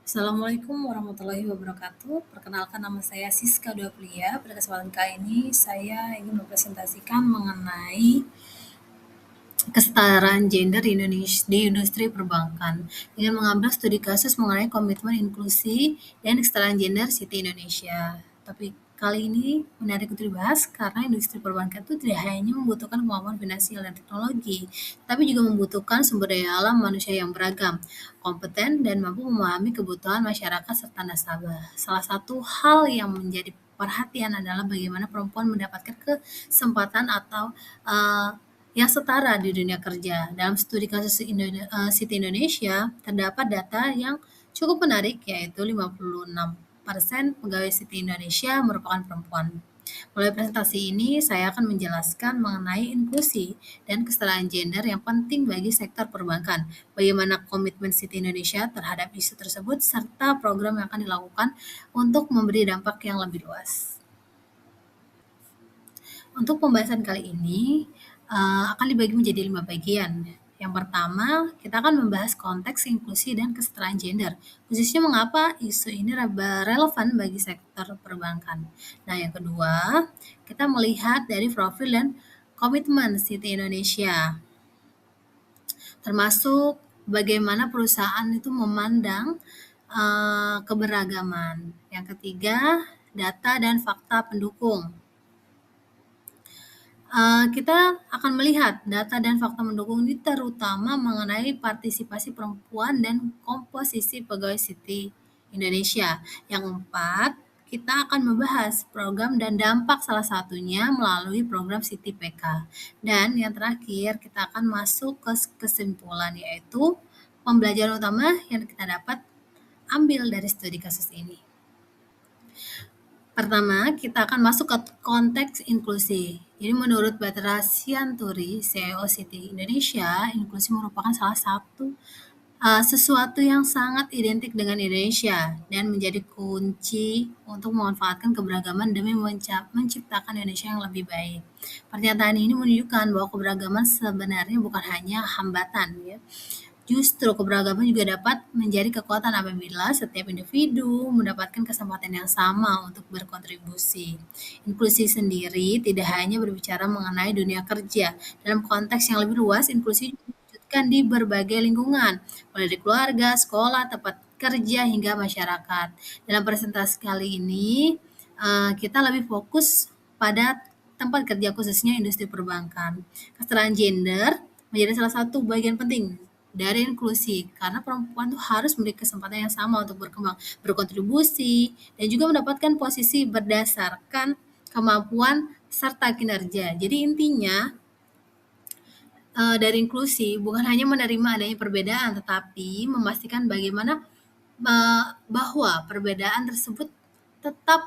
Assalamualaikum warahmatullahi wabarakatuh. Perkenalkan nama saya Siska Duaplia. Pada kesempatan kali ini saya ingin mempresentasikan mengenai kesetaraan gender di industri perbankan dengan mengambil studi kasus mengenai komitmen inklusi dan kesetaraan gender Citi Indonesia. Tapi kali ini menarik untuk dibahas karena industri perbankan itu tidak hanya membutuhkan kemampuan finansial dan teknologi, tapi juga membutuhkan sumber daya alam manusia yang beragam, kompeten, dan mampu memahami kebutuhan masyarakat serta nasabah. Salah satu hal yang menjadi perhatian adalah bagaimana perempuan mendapatkan kesempatan atau yang setara di dunia kerja. Dalam studi kasus Citi Indonesia, terdapat data yang cukup menarik, yaitu 56% pegawai Citi Indonesia merupakan perempuan. Melalui presentasi ini, saya akan menjelaskan mengenai inklusi dan kesetaraan gender yang penting bagi sektor perbankan, bagaimana komitmen Citi Indonesia terhadap isu tersebut, serta program yang akan dilakukan untuk memberi dampak yang lebih luas. Untuk pembahasan kali ini akan dibagi menjadi 5 bagian. Yang pertama, kita akan membahas konteks inklusi dan kesetaraan gender, khususnya mengapa isu ini relevan bagi sektor perbankan. Nah, yang kedua, kita melihat dari profil dan komitmen Citi Indonesia, termasuk bagaimana perusahaan itu memandang keberagaman. Yang ketiga, data dan fakta pendukung. Kita akan melihat data dan fakta mendukung ini terutama mengenai partisipasi perempuan dan komposisi pegawai Citi Indonesia. Yang keempat, kita akan membahas program dan dampak salah satunya melalui program Citi PK. Dan yang terakhir, kita akan masuk ke kesimpulan, yaitu pembelajaran utama yang kita dapat ambil dari studi kasus ini. Pertama, kita akan masuk ke konteks inklusi. Jadi menurut Batra Sianturi, CEO Citi Indonesia, inklusi merupakan salah satu sesuatu yang sangat identik dengan Indonesia dan menjadi kunci untuk memanfaatkan keberagaman demi menciptakan Indonesia yang lebih baik. Pernyataan ini menunjukkan bahwa keberagaman sebenarnya bukan hanya hambatan, ya. Justru keberagaman juga dapat menjadi kekuatan apabila setiap individu mendapatkan kesempatan yang sama untuk berkontribusi. Inklusi sendiri tidak hanya berbicara mengenai dunia kerja. Dalam konteks yang lebih luas, inklusi diwujudkan di berbagai lingkungan, mulai dari keluarga, sekolah, tempat kerja, hingga masyarakat. Dalam presentasi kali ini, kita lebih fokus pada tempat kerja khususnya industri perbankan. Kesetaraan gender menjadi salah satu bagian penting dari inklusi karena perempuan tuh harus memiliki kesempatan yang sama untuk berkembang, berkontribusi, dan juga mendapatkan posisi berdasarkan kemampuan serta kinerja. Jadi intinya dari inklusi bukan hanya menerima adanya perbedaan, tetapi memastikan bagaimana bahwa perbedaan tersebut tetap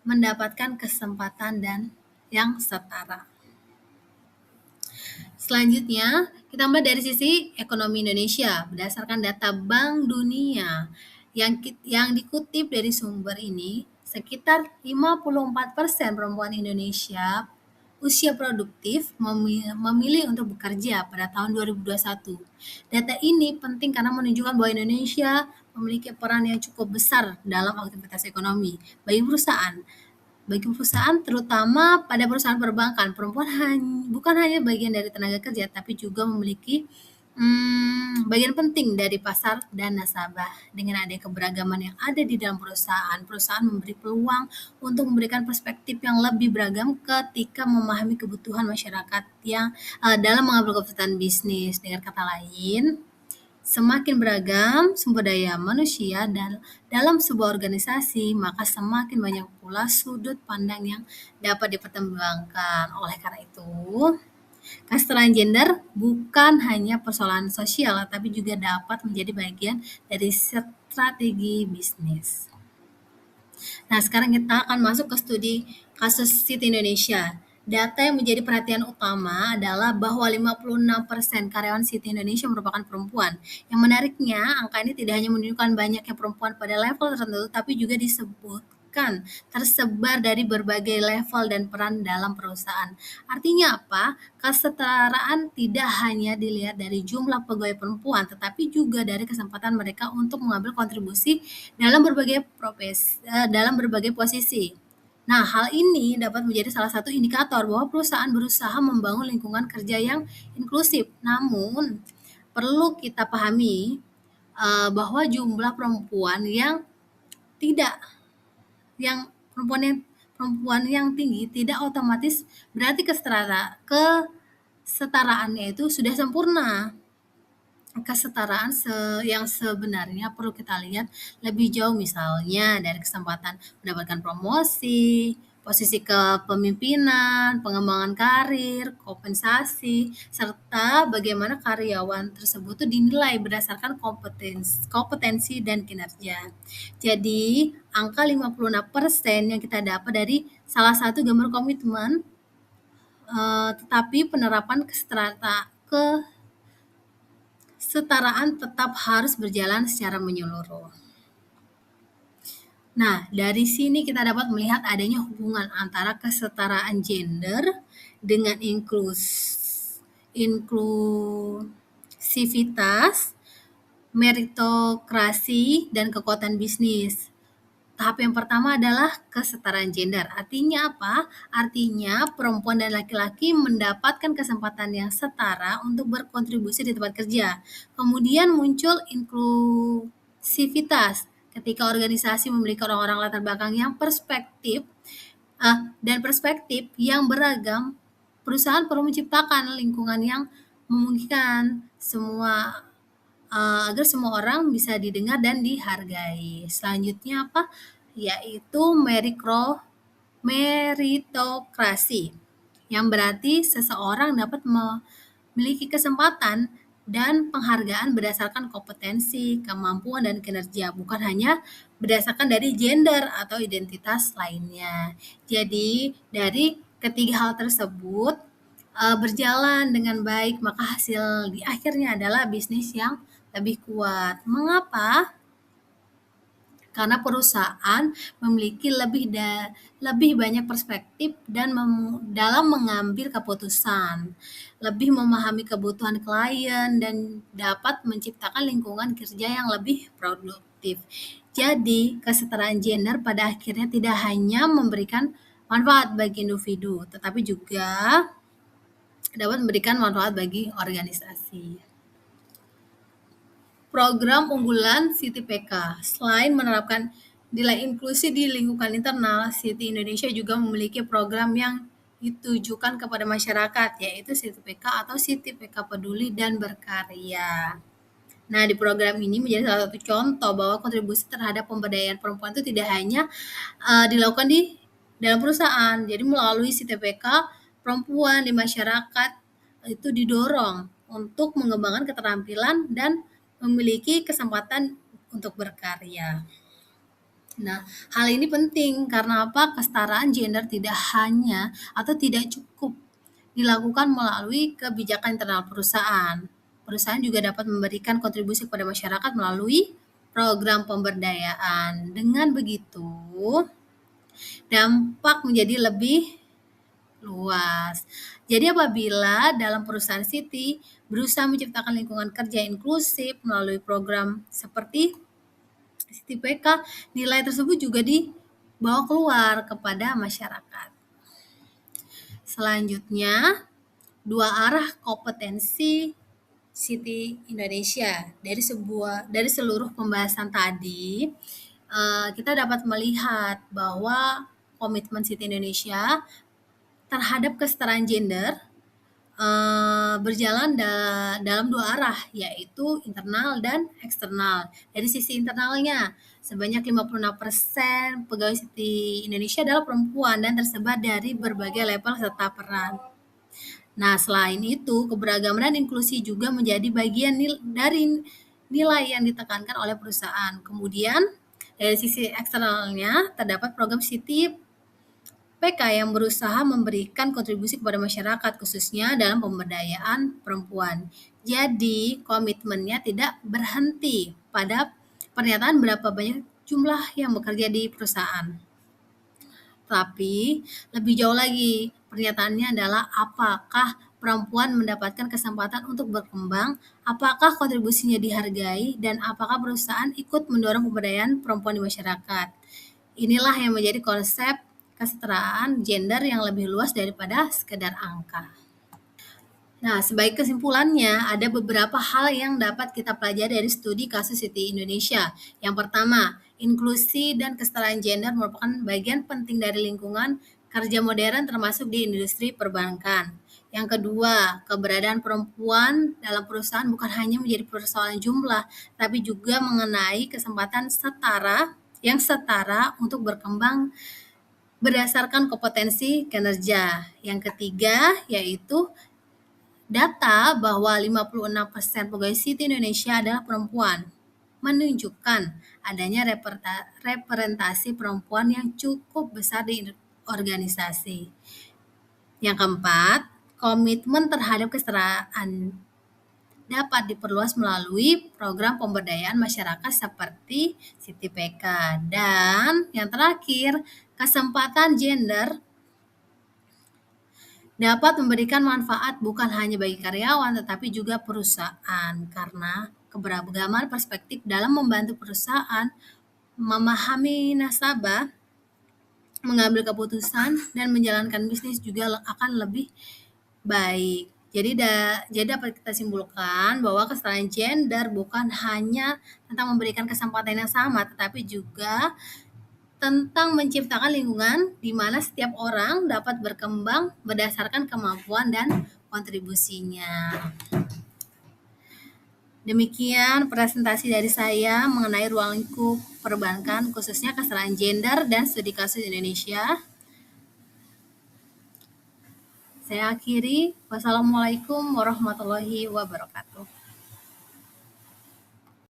mendapatkan kesempatan dan yang setara. Selanjutnya, kita mulai dari sisi ekonomi Indonesia. Berdasarkan data Bank Dunia yang dikutip dari sumber ini, sekitar 54% perempuan Indonesia usia produktif memilih untuk bekerja pada tahun 2021. Data ini penting karena menunjukkan bahwa Indonesia memiliki peran yang cukup besar dalam aktivitas ekonomi bagi perusahaan terutama pada perusahaan perbankan, perempuan bukan hanya bagian dari tenaga kerja, tapi juga memiliki bagian penting dari pasar dan nasabah. Dengan adanya keberagaman yang ada di dalam perusahaan memberi peluang untuk memberikan perspektif yang lebih beragam ketika memahami kebutuhan masyarakat yang dalam mengambil keputusan bisnis. Dengan kata lain, semakin beragam sumber daya manusia dan dalam sebuah organisasi, maka semakin banyak pula sudut pandang yang dapat dipertimbangkan. Oleh karena itu, kesetaraan gender bukan hanya persoalan sosial, tapi juga dapat menjadi bagian dari strategi bisnis. Nah, sekarang kita akan masuk ke studi kasus Citi Indonesia. Data yang menjadi perhatian utama adalah bahwa 56% karyawan Citi Indonesia merupakan perempuan. Yang menariknya, angka ini tidak hanya menunjukkan banyaknya perempuan pada level tertentu, tapi juga pendidikan, tersebar dari berbagai level dan peran dalam perusahaan. Artinya apa? Kesetaraan tidak hanya dilihat dari jumlah pegawai perempuan, tetapi juga dari kesempatan mereka untuk mengambil kontribusi dalam berbagai posisi. Nah, hal ini dapat menjadi salah satu indikator bahwa perusahaan berusaha membangun lingkungan kerja yang inklusif. Namun, perlu kita pahami bahwa jumlah tidak yang perempuan yang tinggi tidak otomatis berarti kesetaraannya itu sudah sempurna. Kesetaraan yang sebenarnya perlu kita lihat lebih jauh, misalnya dari kesempatan mendapatkan promosi, posisi kepemimpinan, pengembangan karir, kompensasi, serta bagaimana karyawan tersebut tuh dinilai berdasarkan kompetensi dan kinerja. Jadi, angka 56% yang kita dapat dari salah satu gambar komitmen, tetapi penerapan kesetaraan tetap harus berjalan secara menyeluruh. Nah, dari sini kita dapat melihat adanya hubungan antara kesetaraan gender dengan inklusivitas, meritokrasi, dan kekuatan bisnis. Tahap yang pertama adalah kesetaraan gender. Artinya apa? Artinya perempuan dan laki-laki mendapatkan kesempatan yang setara untuk berkontribusi di tempat kerja. Kemudian muncul inklusivitas ketika organisasi memiliki orang-orang latar belakang yang perspektif yang beragam. Perusahaan perlu menciptakan lingkungan yang memungkinkan agar semua orang bisa didengar dan dihargai. Selanjutnya apa? Yaitu meritokrasi, yang berarti seseorang dapat memiliki kesempatan dan penghargaan berdasarkan kompetensi, kemampuan, dan kinerja, bukan hanya berdasarkan dari gender atau identitas lainnya. Jadi, dari ketiga hal tersebut berjalan dengan baik, maka hasil di akhirnya adalah bisnis yang lebih kuat. Mengapa? Karena perusahaan memiliki lebih banyak perspektif dan dalam mengambil keputusan, lebih memahami kebutuhan klien, dan dapat menciptakan lingkungan kerja yang lebih produktif. Jadi, kesetaraan gender pada akhirnya tidak hanya memberikan manfaat bagi individu, tetapi juga dapat memberikan manfaat bagi organisasi. Program unggulan Siti PK. Selain menerapkan nilai inklusi di lingkungan internal, Siti Indonesia juga memiliki program yang ditujukan kepada masyarakat, yaitu Siti PK atau Siti PK Peduli dan Berkarya. Nah, di program ini menjadi salah satu contoh bahwa kontribusi terhadap pemberdayaan perempuan itu tidak hanya dilakukan di dalam perusahaan. Jadi melalui Siti PK, perempuan di masyarakat itu didorong untuk mengembangkan keterampilan dan memiliki kesempatan untuk berkarya. Nah, hal ini penting karena apa? Kesetaraan gender tidak hanya atau tidak cukup dilakukan melalui kebijakan internal perusahaan. Perusahaan juga dapat memberikan kontribusi kepada masyarakat melalui program pemberdayaan. Dengan begitu, dampak menjadi lebih luas. Jadi apabila dalam perusahaan Siti berusaha menciptakan lingkungan kerja inklusif melalui program seperti Siti PK, nilai tersebut juga dibawa keluar kepada masyarakat. Selanjutnya, dua arah kompetensi Siti Indonesia. Dari seluruh pembahasan tadi, kita dapat melihat bahwa komitmen Siti Indonesia terhadap kesetaraan gender berjalan dalam dua arah, yaitu internal dan eksternal. Dari sisi internalnya, sebanyak 56% pegawai Siti Indonesia adalah perempuan dan tersebar dari berbagai level serta peran. Nah, selain itu, keberagaman dan inklusi juga menjadi bagian dari nilai yang ditekankan oleh perusahaan. Kemudian, dari sisi eksternalnya, terdapat program Siti PK yang berusaha memberikan kontribusi kepada masyarakat, khususnya dalam pemberdayaan perempuan. Jadi, komitmennya tidak berhenti pada pernyataan berapa banyak jumlah yang bekerja di perusahaan. Tapi lebih jauh lagi, pernyataannya adalah apakah perempuan mendapatkan kesempatan untuk berkembang, apakah kontribusinya dihargai, dan apakah perusahaan ikut mendorong pemberdayaan perempuan di masyarakat. Inilah yang menjadi konsep kesetaraan gender yang lebih luas daripada sekedar angka. Nah, sebagai kesimpulannya, ada beberapa hal yang dapat kita pelajari dari studi kasus Citi Indonesia. Yang pertama, inklusi dan kesetaraan gender merupakan bagian penting dari lingkungan kerja modern termasuk di industri perbankan. Yang kedua, keberadaan perempuan dalam perusahaan bukan hanya menjadi persoalan jumlah, tapi juga mengenai kesempatan setara untuk berkembang berdasarkan kompetensi kinerja. Yang ketiga, yaitu data bahwa 56% pegawai Citi Indonesia adalah perempuan menunjukkan adanya representasi perempuan yang cukup besar di organisasi. Yang keempat, komitmen terhadap kesetaraan dapat diperluas melalui program pemberdayaan masyarakat seperti Citi PK. Dan yang terakhir, kesempatan gender dapat memberikan manfaat bukan hanya bagi karyawan tetapi juga perusahaan karena keberagaman perspektif dalam membantu perusahaan memahami nasabah, mengambil keputusan dan menjalankan bisnis juga akan lebih baik. Jadi dapat kita simpulkan bahwa kesetaraan gender bukan hanya tentang memberikan kesempatan yang sama tetapi juga tentang menciptakan lingkungan di mana setiap orang dapat berkembang berdasarkan kemampuan dan kontribusinya. Demikian presentasi dari saya mengenai ruang lingkup perbankan khususnya kesetaraan gender dan studi kasus Indonesia. Saya akhiri. Wassalamualaikum warahmatullahi wabarakatuh.